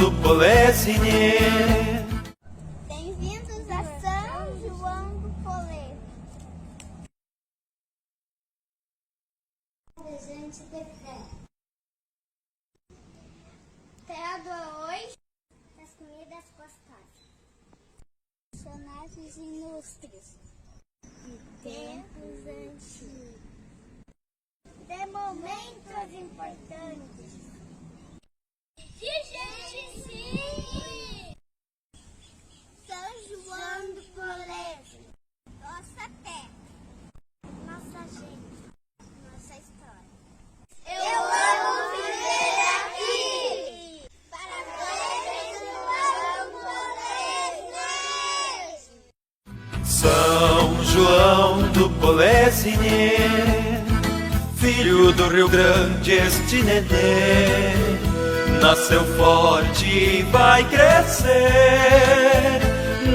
do Polecine. Bem-vindos a São João do Polê. Presente de fé. Terra do arroz. Das comidas gostosas. Personagens ilustres. De tempos antigos. De momentos importantes. De gente sim! São João do Polê. Nossa terra. Nossa gente. Nossa história. Eu amo viver aqui! Parabéns, João São João do Polecine, filho do Rio Grande, este nenê nasceu forte e vai crescer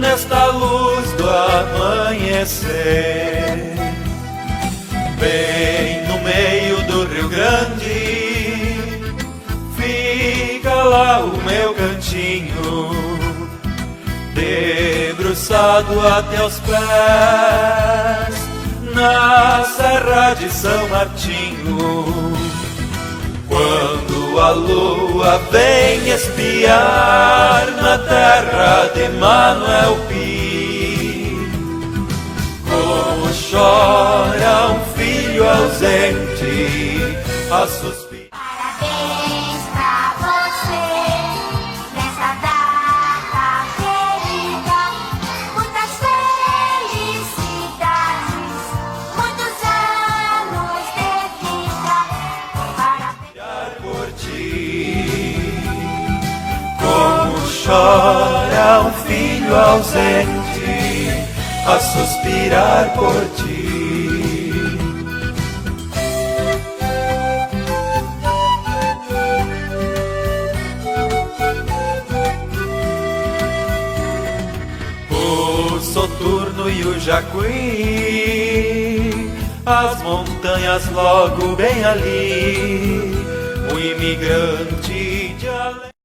nesta luz do amanhecer. Bem no meio do Rio Grande fica lá o meu cantinho, debruçado até os pés na Serra de São Martinho. Quando a lua vem espiar na terra de Manuel Pi, como chora um filho ausente a suspirar. Parabéns pra você, nessa data querida. Muitas felicidades, muitos anos de vida. Parabéns Por ti, como chora um filho ausente a suspirar por ti. O Soturno e o Jacuí, as montanhas logo bem ali, o imigrante de além.